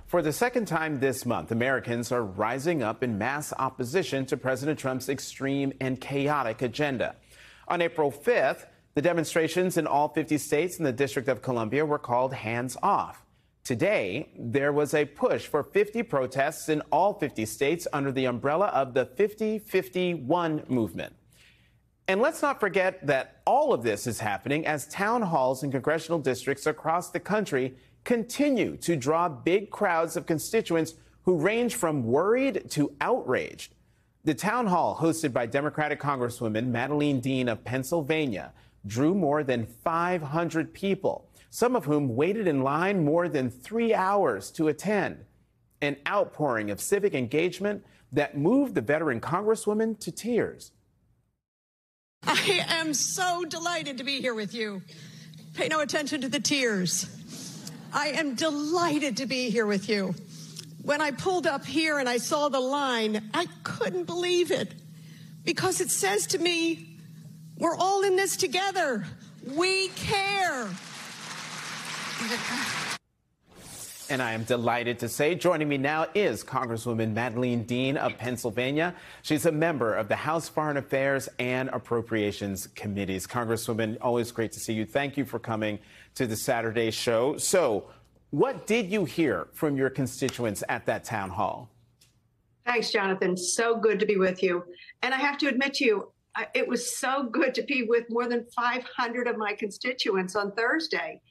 For the second time this month, Americans are rising up in mass opposition to President Trump's extreme and chaotic agenda. On April 5th, the demonstrations in all 50 states and the District of Columbia were called Hands Off. Today, there was a push for 50 protests in all 50 states under the umbrella of the 50-51 movement. And let's not forget that all of this is happening as town halls in congressional districts across the country continue to draw big crowds of constituents who range from worried to outraged. The town hall, hosted by Democratic Congresswoman Madeleine Dean of Pennsylvania, drew more than 500 people, some of whom waited in line more than 3 hours to attend. An outpouring of civic engagement that moved the veteran Congresswoman to tears. I am so delighted to be here with you. Pay no attention to the tears. I am delighted to be here with you. When I pulled up here and I saw the line, I couldn't believe it because it says to me, we're all in this together. We care. And I am delighted to say joining me now is Congresswoman Madeleine Dean of Pennsylvania. She's a member of the House Foreign Affairs and Appropriations Committees. Congresswoman, always great to see you. Thank you for coming to the Saturday show. So, what did you hear from your constituents at that town hall? Thanks, Jonathan. So good to be with you. And I have to admit to you, it was so good to be with more than 500 of my constituents on Thursday.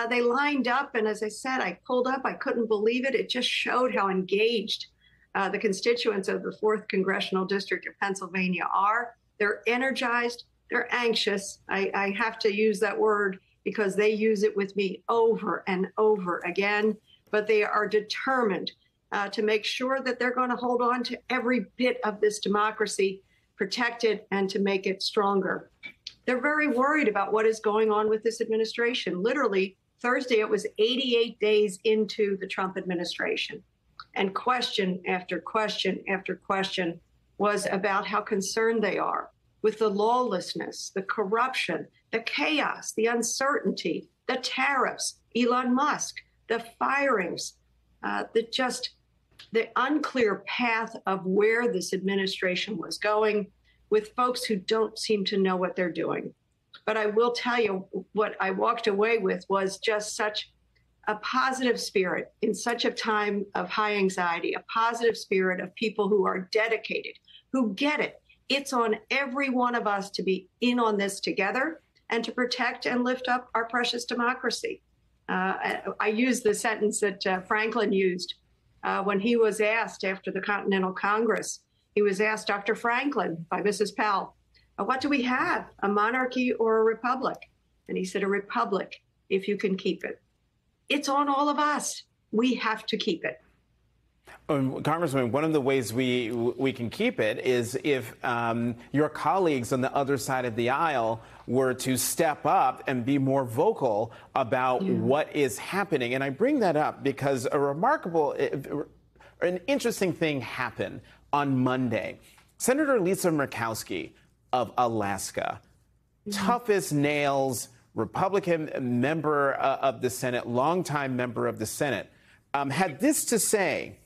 They lined up, and as I said, I pulled up. I couldn't believe it. It just showed how engaged the constituents of the 4th Congressional District of Pennsylvania are. They're energized. They're anxious. I have to use that word because they use it with me over and over again. But they are determined to make sure that they're going to hold on to every bit of this democracy, protect it, and to make it stronger. They're very worried about what is going on with this administration. Literally, Thursday, it was 88 days into the Trump administration. And question after question after question was about how concerned they are with the lawlessness, the corruption, the chaos, the uncertainty, the tariffs, Elon Musk, the firings, the unclear path of where this administration was going with folks who don't seem to know what they're doing. But I will tell you, what I walked away with was just such a positive spirit in such a time of high anxiety, a positive spirit of people who are dedicated, who get it. It's on every one of us to be in on this together and to protect and lift up our precious democracy. I used the sentence that Franklin used when he was asked after the Continental Congress. He was asked, Dr. Franklin, by Mrs. Powell, what do we have, a monarchy or a republic? And he said, a republic, if you can keep it. It's on all of us. We have to keep it. Congressman, one of the ways we can keep it is if your colleagues on the other side of the aisle were to step up and be more vocal about what is happening. And I bring that up because an interesting thing happened on Monday. Senator Lisa Murkowski of Alaska, toughest nails, Republican member of the Senate, longtime member of the Senate, had this to say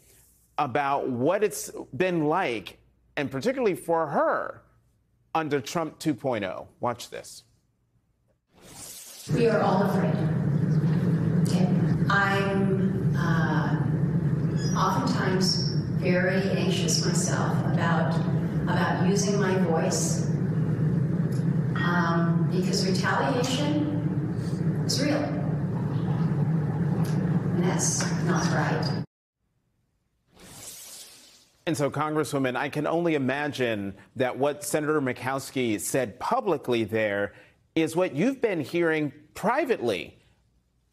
about what it's been like, and particularly for her, under Trump 2.0. Watch this. We are all afraid. Okay. I'm oftentimes very anxious myself about using my voice because retaliation is real. And that's not right. And so, Congresswoman, I can only imagine that what Senator Murkowski said publicly there is what you've been hearing privately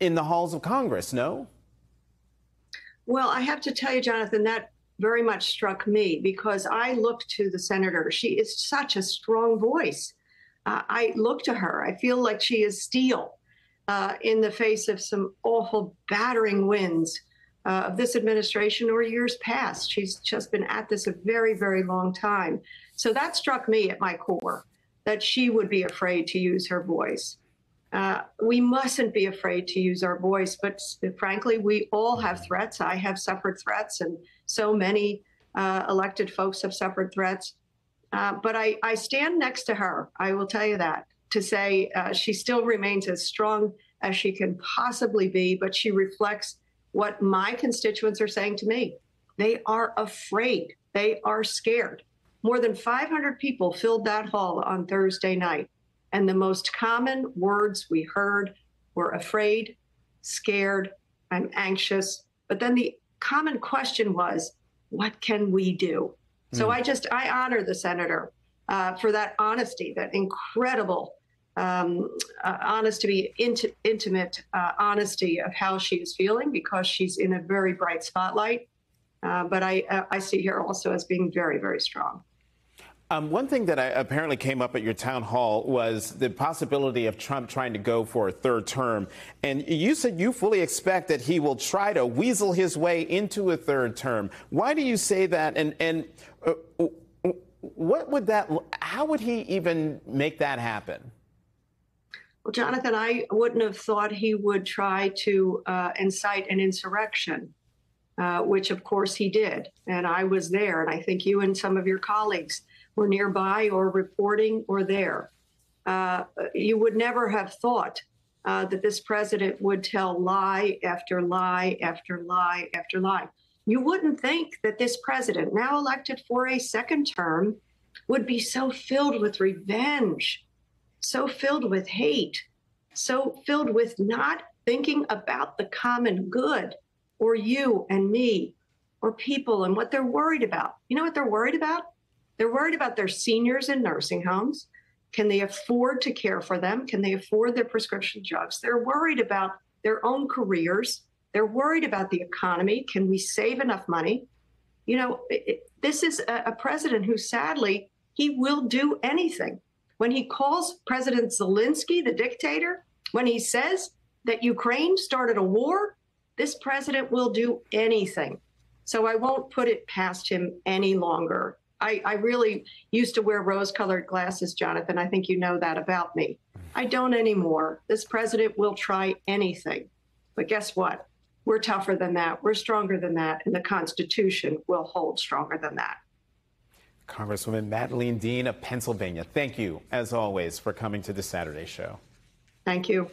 in the halls of Congress, no? Well, I have to tell you, Jonathan, that very much struck me because I look to the senator. She is such a strong voice. I look to her. I feel like she is steel in the face of some awful battering winds of this administration or years past. She's just been at this a very, very long time. So that struck me at my core, that she would be afraid to use her voice. We mustn't be afraid to use our voice. But frankly, we all have threats. I have suffered threats, and so many elected folks have suffered threats. But I stand next to her. I will tell you that, to say she still remains as strong as she can possibly be, but she reflects what my constituents are saying to me. They are afraid. They are scared. More than 500 people filled that hall on Thursday night. And the most common words we heard were afraid, scared, I'm anxious. But then the common question was, what can we do? So I honor the senator for that honesty, that incredible honest to be intimate honesty of how she is feeling, because she's in a very bright spotlight. But I see her also as being very, very strong. One thing that apparently came up at your town hall was the possibility of Trump trying to go for a third term. And you said you fully expect that he will try to weasel his way into a third term. Why do you say that? And what would how would he even make that happen? Well, Jonathan, I wouldn't have thought he would try to incite an insurrection, which, of course, he did. And I was there. And I think you and some of your colleagues were nearby or reporting or there. You would never have thought that this president would tell lie after lie after lie after lie. You wouldn't think that this president, now elected for a second term, would be so filled with revenge, so filled with hate, so filled with not thinking about the common good or you and me or people and what they're worried about. You know what they're worried about? They're worried about their seniors in nursing homes. Can they afford to care for them? Can they afford their prescription drugs? They're worried about their own careers. They're worried about the economy. Can we save enough money? You know, this is a president who, sadly, he will do anything. When he calls President Zelensky the dictator, when he says that Ukraine started a war, this president will do anything. So I won't put it past him any longer. I really used to wear rose-colored glasses, Jonathan. I think you know that about me. I don't anymore. This president will try anything. But guess what? We're tougher than that. We're stronger than that. And the Constitution will hold stronger than that. Congresswoman Madeleine Dean of Pennsylvania, thank you, as always, for coming to the Saturday Show. Thank you.